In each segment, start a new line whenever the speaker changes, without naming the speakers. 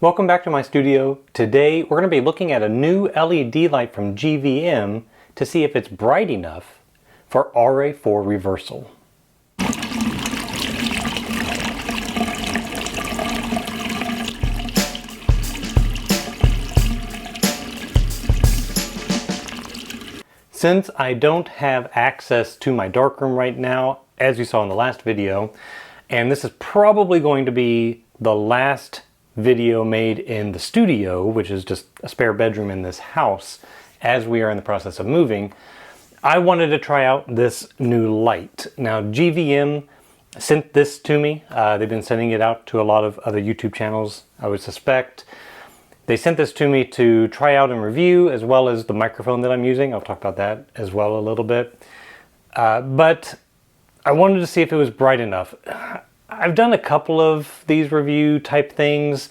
Welcome back to my studio. Today we're going to be looking at a new LED light from GVM to see if it's bright enough for RA4 reversal. Since I don't have access to my darkroom right now, as you saw in the last video, and this is probably going to be the last video made in the studio, which is just a spare bedroom in this house, as we are in the process of moving, I wanted to try out this new light. Now, GVM sent this to me. They've been sending it out to a lot of other YouTube channels, I would suspect. They sent this to me to try out and review, as well as the microphone that I'm using. I'll talk about that as well a little bit. But I wanted to see if it was bright enough. I've done a couple of these review type things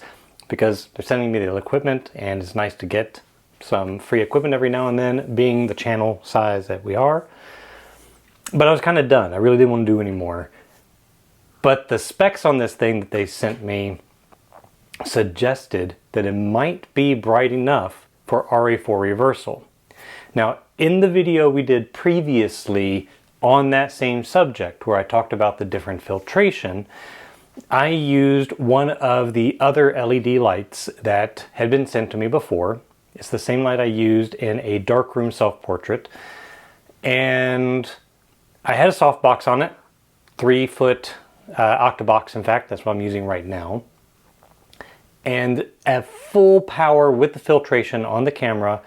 because they're sending me the equipment, and it's nice to get some free equipment every now and then, being the channel size that we are. But I was kind of done. I really didn't want to do any more. But the specs on this thing that they sent me suggested that it might be bright enough for RA4 reversal. Now, in the video we did previously on that same subject, where I talked about the different filtration, I used one of the other LED lights that had been sent to me before. It's the same light I used in a darkroom self-portrait, and I had a softbox on it, 3-foot octabox. In fact, that's what I'm using right now. And at full power with the filtration on the camera,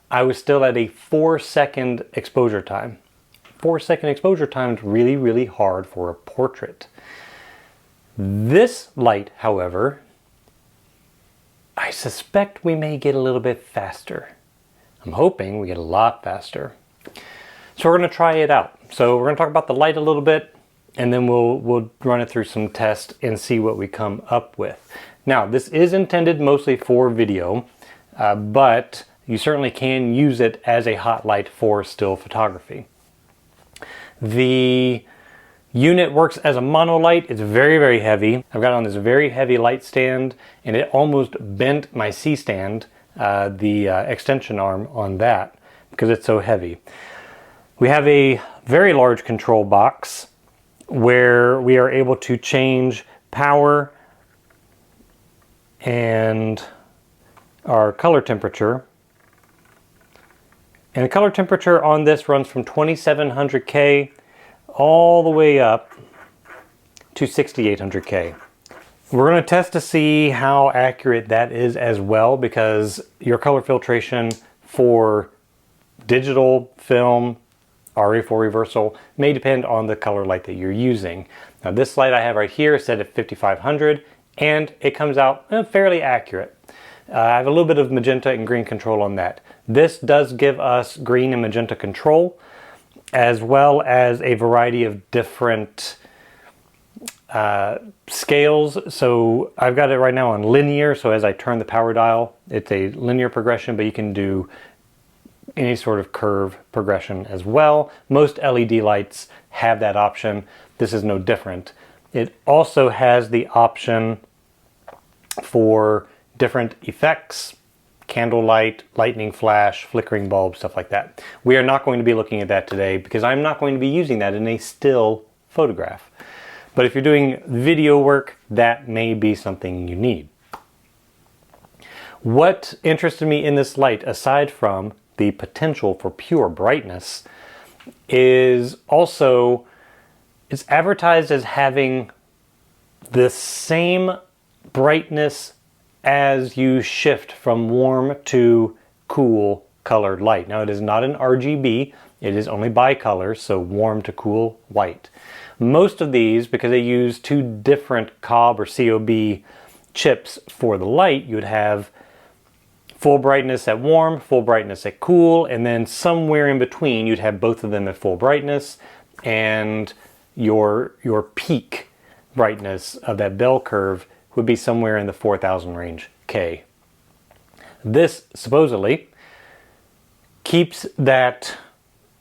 I was still at a 4-second exposure time. 4-second exposure time is really, really hard for a portrait. This light, however, I suspect we may get a little bit faster. I'm hoping we get a lot faster. So we're going to try it out. So we're going to talk about the light a little bit, and then we'll run it through some tests and see what we come up with. Now, this is intended mostly for video, but you certainly can use it as a hot light for still photography. The unit works as a monolight. It's very, very heavy. I've got it on this very heavy light stand, and it almost bent my C-stand, the extension arm on that, because it's so heavy. We have a very large control box where we are able to change power and our color temperature. And the color temperature on this runs from 2700K all the way up to 6800K. We're going to test to see how accurate that is as well, because your color filtration for digital film, RA4 reversal, may depend on the color light that you're using. Now, this light I have right here is set at 5500, and it comes out fairly accurate. I have a little bit of magenta and green control on that. This does give us green and magenta control, as well as a variety of different scales. So I've got it right now on linear, so as I turn the power dial, it's a linear progression, but you can do any sort of curve progression as well. Most LED lights have that option. This is no different. It also has the option for different effects, candlelight, lightning flash, flickering bulb, stuff like that. We are not going to be looking at that today because I'm not going to be using that in a still photograph. But if you're doing video work, that may be something you need. What interested me in this light, aside from the potential for pure brightness, is also it's advertised as having the same brightness as you shift from warm to cool colored light. Now, it is not an RGB, it is only bicolor, so warm to cool white. Most of these, because they use two different COB or COB chips for the light, you would have full brightness at warm, full brightness at cool, and then somewhere in between you'd have both of them at full brightness, and your peak brightness of that bell curve would be somewhere in the 4000 range K. This supposedly keeps that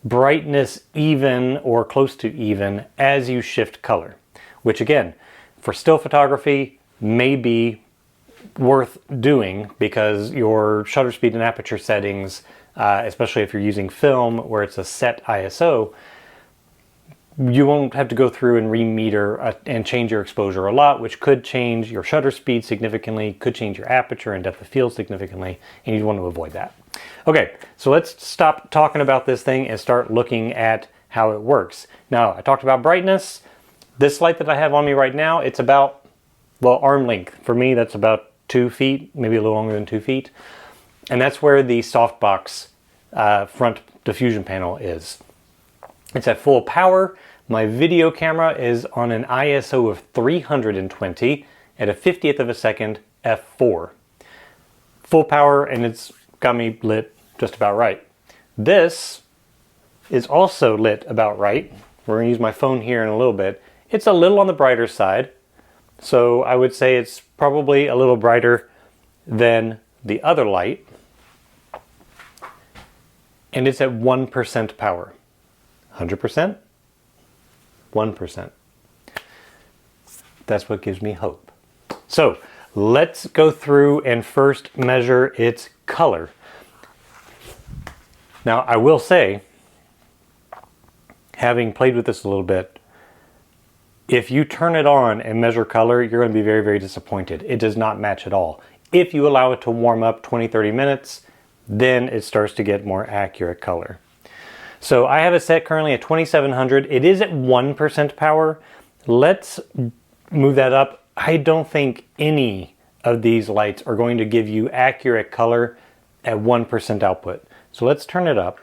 brightness even or close to even as you shift color, which again, for still photography may be worth doing because your shutter speed and aperture settings, especially if you're using film where it's a set ISO, you won't have to go through and remeter and change your exposure a lot, which could change your shutter speed significantly, could change your aperture and depth of field significantly, and you want to avoid that. Okay, so let's stop talking about this thing and start looking at how it works. Now, I talked about brightness. This light that I have on me right now, it's about, well, arm length. For me, that's about 2 feet, maybe a little longer than 2 feet. And that's where the Softbox front diffusion panel is. It's at full power. My video camera is on an ISO of 320 at a 50th of a second f4. Full power, and it's got me lit just about right. This is also lit about right. We're going to use my phone here in a little bit. It's a little on the brighter side, so I would say it's probably a little brighter than the other light. And it's at 1% power. 100%? 1%. That's what gives me hope. So let's go through and first measure its color. Now, I will say, having played with this a little bit, if you turn it on and measure color, you're going to be very, very disappointed. It does not match at all. If you allow it to warm up 20-30 minutes, then it starts to get more accurate color. So I have it set currently at 2700. It is at 1% power. Let's move that up. I don't think any of these lights are going to give you accurate color at 1% output. So let's turn it up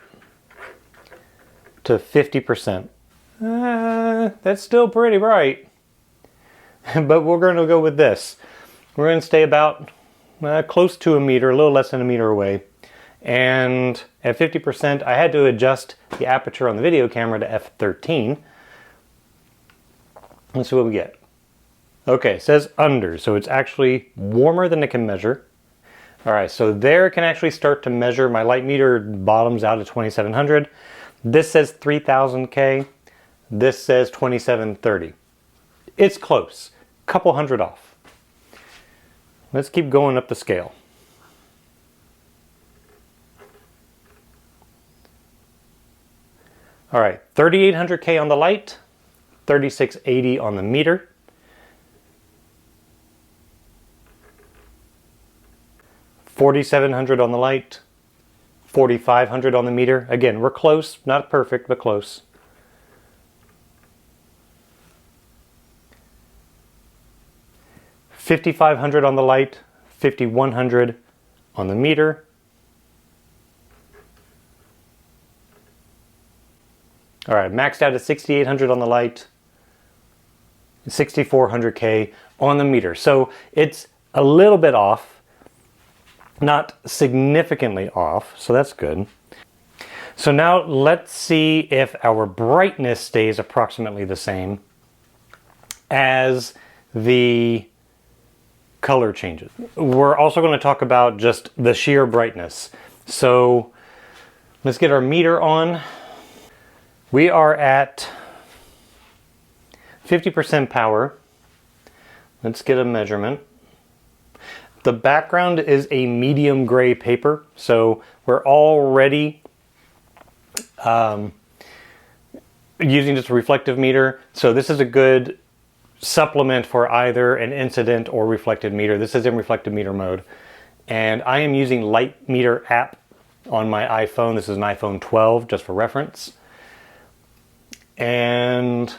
to 50%. That's still pretty bright. But we're going to go with this. We're going to stay about close to a meter, a little less than a meter away. And at 50%, I had to adjust the aperture on the video camera to f13. Let's see what we get. Okay, it says under, so it's actually warmer than it can measure. All right, so there it can actually start to measure. My light meter bottoms out at 2700. This says 3000K. This says 2730. It's close, couple hundred off. Let's keep going up the scale. All right, 3800K on the light, 3680 on the meter. $4,700 on the light, 4,500 on the meter. Again, we're close, not perfect, but close. $5,500 on the light, 5,100 on the meter. All right, maxed out at 6,800 on the light, 6,400K on the meter. So it's a little bit off, not significantly off, so that's good. So now let's see if our brightness stays approximately the same as the color changes. We're also going to talk about just the sheer brightness. So let's get our meter on. We are at 50% power. Let's get a measurement. The background is a medium gray paper, so we're already using just a reflective meter. So this is a good supplement for either an incident or reflected meter. This is in reflective meter mode. And I am using Light Meter app on my iPhone. This is an iPhone 12, just for reference. And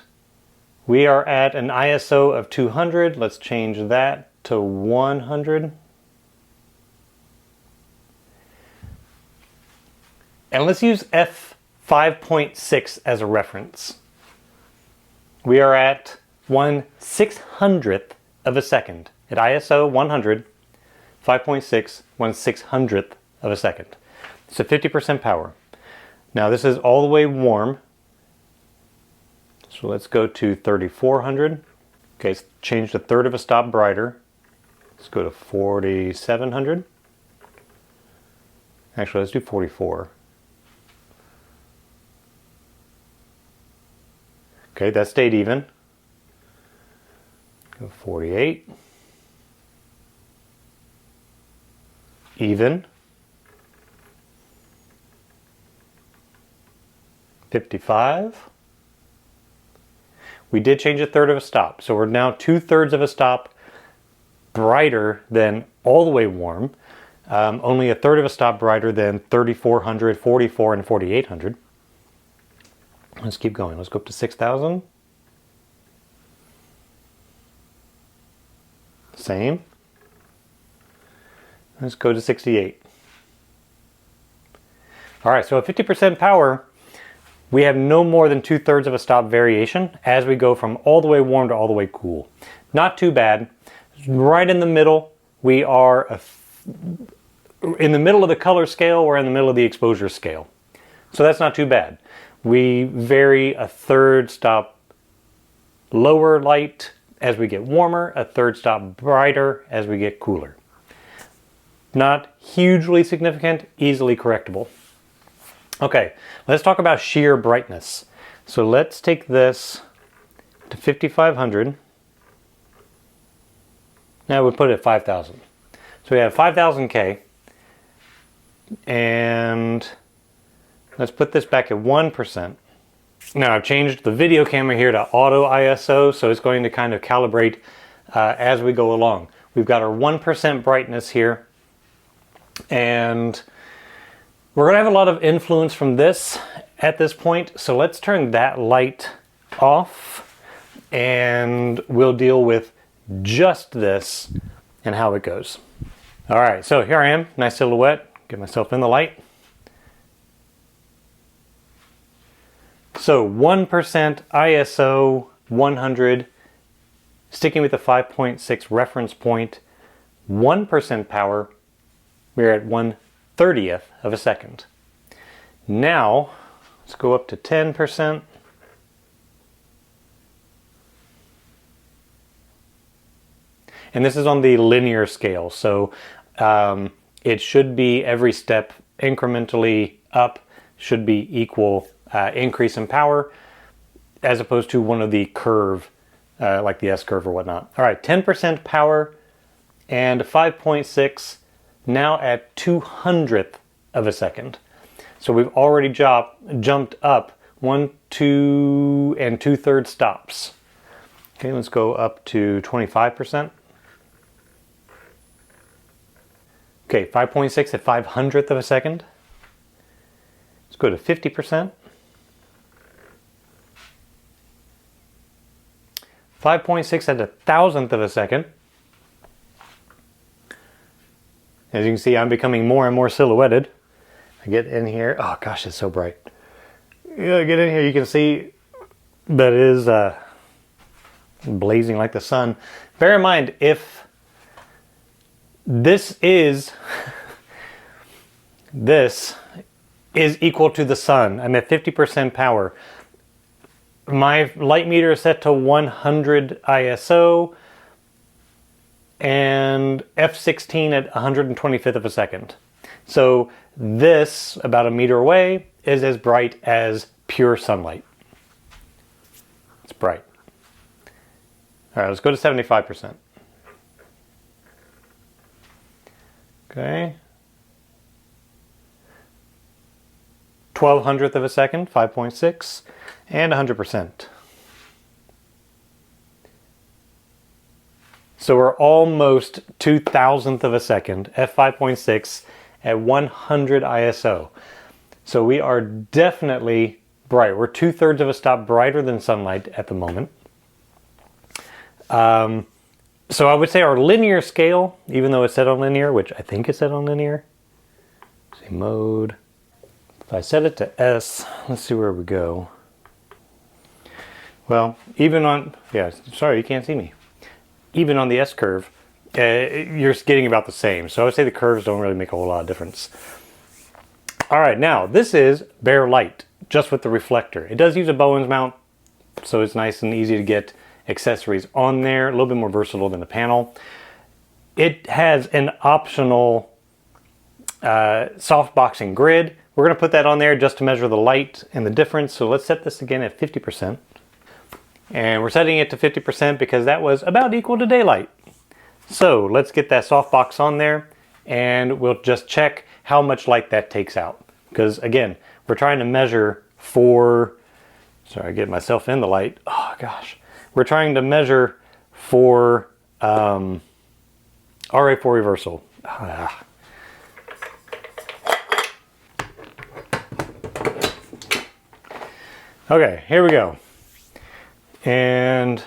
we are at an ISO of 200. Let's change that to 100. And let's use f5.6 as a reference. We are at 1/600th of a second. At ISO 100, 5.6, 1/600th of a second. So 50% power. Now this is all the way warm. So let's go to 3,400. Okay, it's changed a third of a stop brighter. Let's go to 4,700. Actually, let's do 44. Okay, that stayed even. Go 48. even, 55. We did change 1/3 of a stop, so we're now 2/3 of a stop brighter than all the way warm, only 1/3 of a stop brighter than 3400, 44, and 4800. Let's keep going. Let's go up to 6000. Same. Let's go to 68. All right, so at 50% power, we have no more than 2/3 of a stop variation as we go from all the way warm to all the way cool. Not too bad. Right in the middle, we are in the middle of the color scale, we're in the middle of the exposure scale. So that's not too bad. We vary 1/3 stop lower light as we get warmer, 1/3 stop brighter as we get cooler. Not hugely significant, easily correctable. Okay, let's talk about sheer brightness. So let's take this to 5500. Now we'll put it at 5000. So we have 5000K. And let's put this back at 1%. Now I've changed the video camera here to auto ISO, so it's going to kind of calibrate as we go along. We've got our 1% brightness here, and we're going to have a lot of influence from this at this point, so let's turn that light off and we'll deal with just this and how it goes. All right, so here I am, nice silhouette. Get myself in the light. So 1% ISO 100, sticking with the 5.6 reference point, 1% power, we're at 1/30th of a second. Now, let's go up to 10%. And this is on the linear scale, so it should be every step incrementally up should be equal increase in power, as opposed to one of the curve, like the S curve or whatnot. All right, 10% power and 5.6, now at 200th of a second. So we've already jumped up 1, 2, and 2/3 stops. Okay, let's go up to 25%. Okay, 5.6 at 500th of a second. Let's go to 50%. 5.6 at 1,000th of a second. As you can see, I'm becoming more and more silhouetted. I get in here. Oh gosh, it's so bright. Yeah, get in here, you can see that it is blazing like the sun. Bear in mind, if this is equal to the sun, I'm at 50% power. My light meter is set to 100 ISO and f16 at 125th of a second. So this, about a meter away, is as bright as pure sunlight. It's bright. All right, let's go to 75%. Okay. 1/1200th of a second, 5.6, and 100%. So we're almost 2,000th of a second, f5.6 at 100 ISO. So we are definitely bright. We're 2/3 of a stop brighter than sunlight at the moment. So I would say our linear scale, even though it's set on linear, which I think it's set on linear. Let's see, mode. If I set it to S, let's see where we go. Well, even on, yeah, sorry, you can't see me. Even on the S curve, you're getting about the same. So I would say the curves don't really make a whole lot of difference. All right, now this is bare light, just with the reflector. It does use a Bowens mount, so it's nice and easy to get accessories on there, a little bit more versatile than the panel. It has an optional softboxing grid. We're going to put that on there just to measure the light and the difference. So let's set this again at 50%. And we're setting it to 50% because that was about equal to daylight. So let's get that softbox on there and we'll just check how much light that takes out. Because again, we're trying to measure for, sorry, I get myself in the light. Oh gosh. We're trying to measure for RA4 reversal. Okay, here we go. And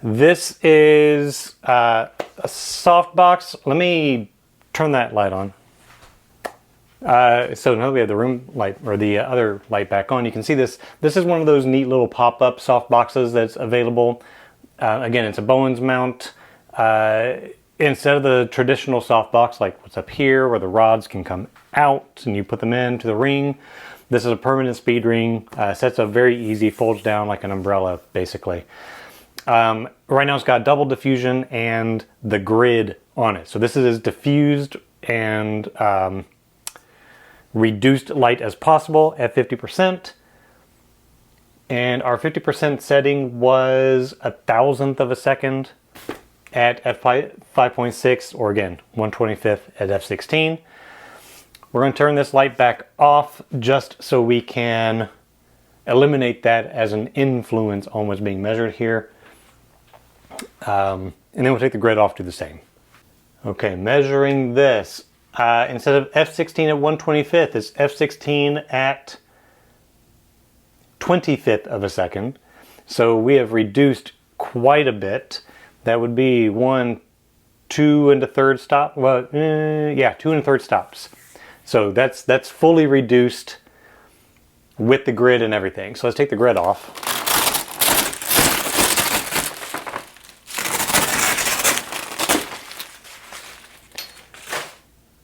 this is a softbox. Let me turn that light on. So now that we have the room light, or the other light back on, you can see this. This is one of those neat little pop-up soft boxes that's available. Again, it's a Bowens mount. Instead of the traditional softbox, like what's up here, where the rods can come out and you put them into the ring, this is a permanent speed ring. Sets up very easy, folds down like an umbrella, basically. Right now it's got double diffusion and the grid on it. So this is as diffused and reduced light as possible at 50%. And our 50% setting was 1,000th of a second at f5.6, or again, 1/25th at f16. We're going to turn this light back off just so we can eliminate that as an influence on what's being measured here. And then we'll take the grid off, do the same. Okay, measuring this. Instead of f16 at 1/25th, it's f16 at 25th of a second. So we have reduced quite a bit. That would be 1, 2 1/3 stop. Well, yeah, 2 1/3 stops. So that's fully reduced with the grid and everything. So let's take the grid off.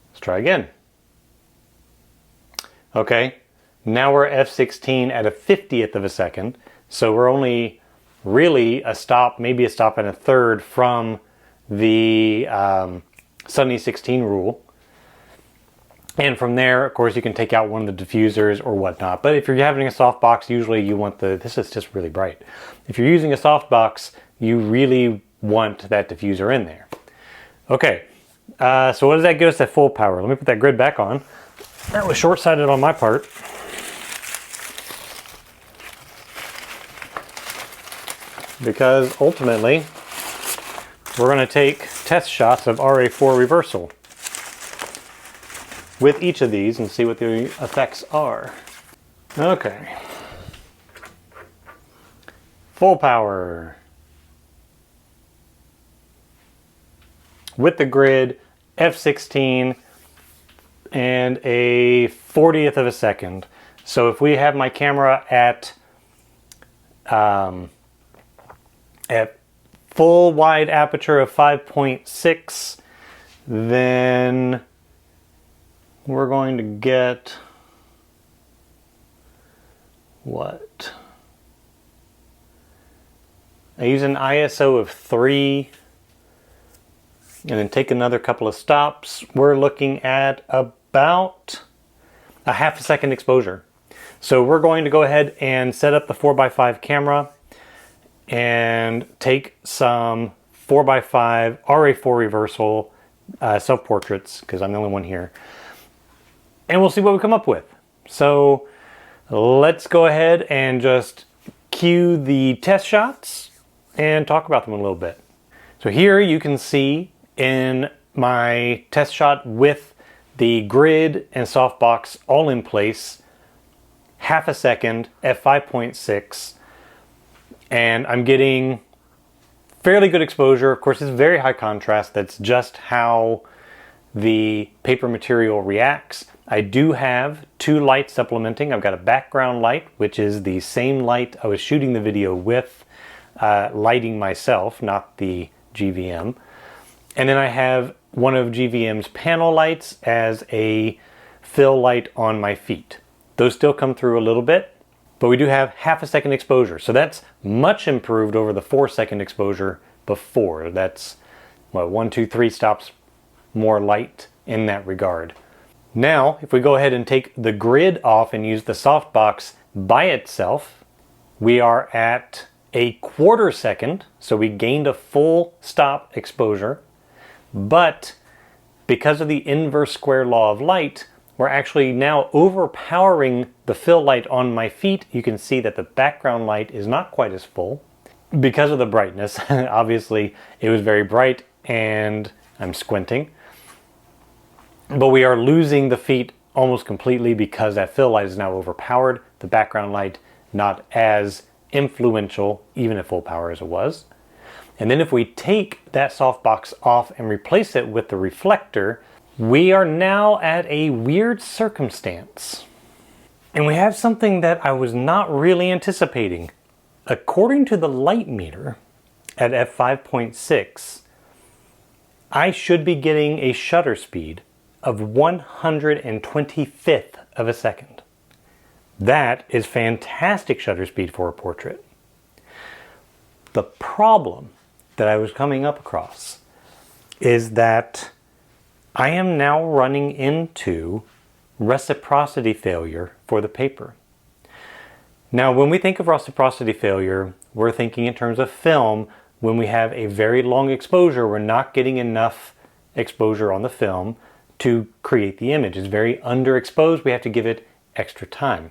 Let's try again. Okay, now we're f16 at 1/50th of a second. So we're only really a stop, maybe a stop and a third from the 70-16 rule. And from there, of course, you can take out one of the diffusers or whatnot. But if you're having a softbox, usually you want this is just really bright. If you're using a softbox, you really want that diffuser in there. Okay, so what does that get us at full power? Let me put that grid back on. That was short-sighted on my part. Because ultimately, we're going to take test shots of RA4 reversal with each of these and see what the effects are. Okay. Full power. With the grid, f16 and a 40th of a second. So if we have my camera at full wide aperture of 5.6, then we're going to get what? I use an ISO of 3 and then take another couple of stops. We're looking at about a half a second exposure. So we're going to go ahead and set up the 4x5 camera and take some 4x5 RA4 reversal self-portraits, because I'm the only one here. And we'll see what we come up with. So let's go ahead and just cue the test shots and talk about them a little bit. So here you can see in my test shot with the grid and softbox all in place, half a second at 5.6, and I'm getting fairly good exposure. Of course, it's very high contrast. That's just how the paper material reacts. I do have 2 lights supplementing. I've got a background light, which is the same light I was shooting the video with, lighting myself, not the GVM. And then I have one of GVM's panel lights as a fill light on my feet. Those still come through a little bit, but we do have half a second exposure. So that's much improved over the 4-second exposure before. That's what, 1, 2, 3 stops more light in that regard. Now, if we go ahead and take the grid off and use the softbox by itself, we are at a 1/4 second. So we gained a full stop exposure, but Because of the inverse square law of light, we're actually now overpowering the fill light on my feet. You can see that the background light is not quite as full because of the brightness. Obviously, it was very bright and I'm squinting. But we are losing the feet almost completely because that fill light is now overpowered. The background light not as influential, even at full power as it was. And then if we take that softbox off and replace it with the reflector, we are now at a weird circumstance. And we have something that I was not really anticipating. According to the light meter at f5.6, I should be getting a shutter speed of 125th of a second. That is fantastic shutter speed for a portrait. The problem that I was coming up across is that I am now running into reciprocity failure for the paper. Now, when we think of reciprocity failure, we're thinking in terms of film. When we have a very long exposure, we're not getting enough exposure on the film to create the image. It's very underexposed. We have to give it extra time.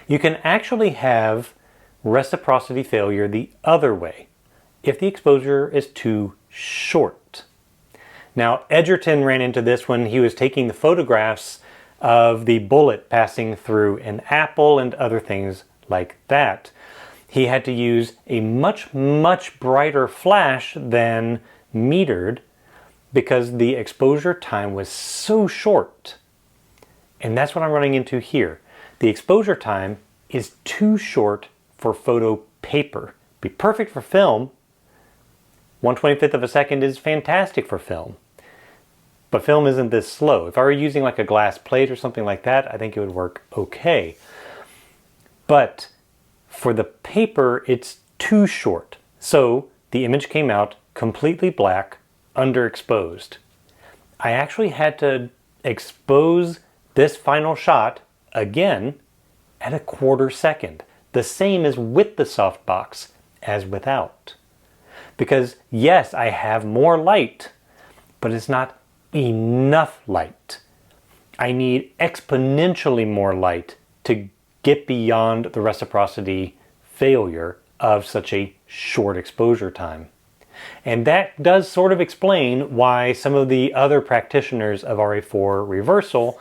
You can actually have reciprocity failure the other way if the exposure is too short. Now, Edgerton ran into this when he was taking the photographs of the bullet passing through an apple and other things like that. He had to use a much brighter flash than metered because the exposure time was so short. And that's what I'm running into here. The exposure time is too short for photo paper. Be perfect for film. 1/25th of a second is fantastic for film. But film isn't this slow. If I were using like a glass plate or something like that, I think it would work okay. But for the paper, it's too short. So the image came out completely black, underexposed. I actually had to expose this final shot again at a 1/4 second. The same as with the softbox as without. Because yes, I have more light, but it's not enough light. I need exponentially more light to get beyond the reciprocity failure of such a short exposure time. And that does sort of explain why some of the other practitioners of RA4 reversal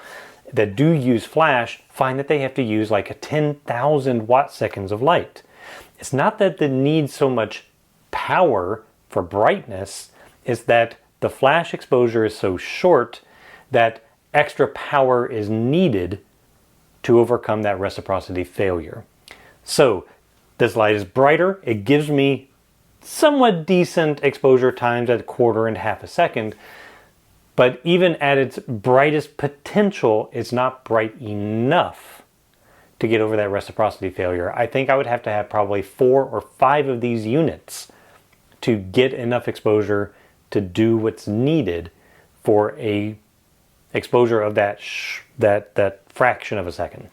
that do use flash find that they have to use like a 10,000 watt seconds of light. It's not that they need so much power for brightness, it's that the flash exposure is so short that extra power is needed to overcome that reciprocity failure. So this light is brighter, it gives me somewhat decent exposure times at 1/4 and 1/2 a second, but even at its brightest potential, it's not bright enough to get over that reciprocity failure. I think I would have to have probably 4 or 5 of these units to get enough exposure to do what's needed for a exposure of that fraction of a second.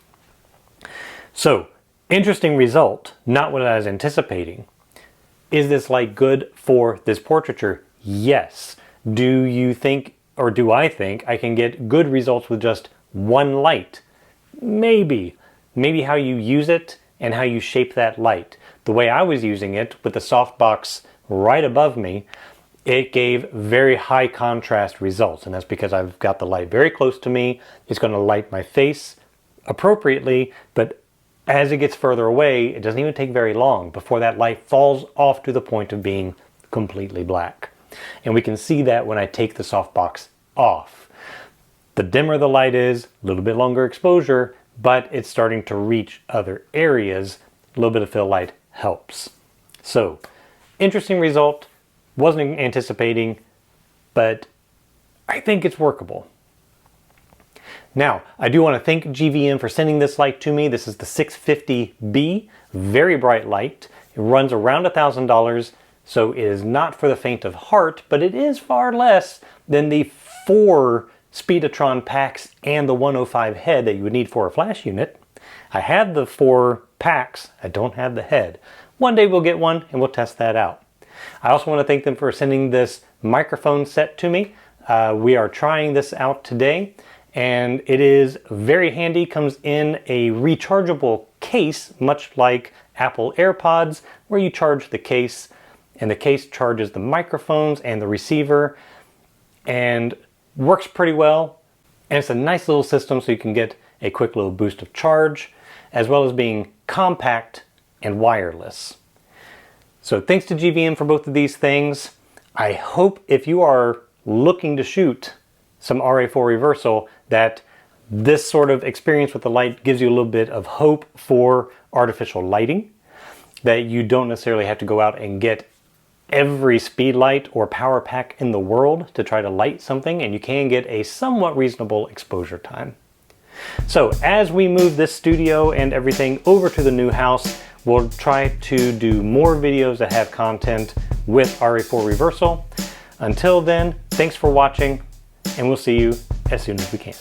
So, interesting result, not what I was anticipating. Is this light good for this portraiture? Yes. Do you think, or do I think, I can get good results with just one light? Maybe. Maybe how you use it and how you shape that light. The way I was using it with the softbox right above me, it gave very high contrast results, and that's because I've got the light very close to me. It's going to light my face appropriately, but as it gets further away, it doesn't even take very long before that light falls off to the point of being completely black. And we can see that when I take the softbox off. The dimmer the light is, a little bit longer exposure, but it's starting to reach other areas. A little bit of fill light helps. So, interesting result. Wasn't anticipating, but I think it's workable. Now, I do want to thank GVM for sending this light to me. This is the 650B, very bright light. It runs around $1,000, so it is not for the faint of heart, but it is far less than the 4 Speedotron packs and the 105 head that you would need for a flash unit. I have the 4 packs, I don't have the head. One day we'll get one and we'll test that out. I also want to thank them for sending this microphone set to me. We are trying this out today, and it is very handy. Comes in a rechargeable case, much like Apple AirPods, where you charge the case and the case charges the microphones and the receiver, and works pretty well. And it's a nice little system, so you can get a quick little boost of charge, as well as being compact and wireless. So thanks to GVM for both of these things. I hope if you are looking to shoot some RA4 reversal, that this sort of experience with the light gives you a little bit of hope for artificial lighting, that you don't necessarily have to go out and get every speed light or power pack in the world to try to light something, and you can get a somewhat reasonable exposure time. So as we move this studio and everything over to the new house, we'll try to do more videos that have content with RA4 Reversal. Until then, thanks for watching, and we'll see you as soon as we can.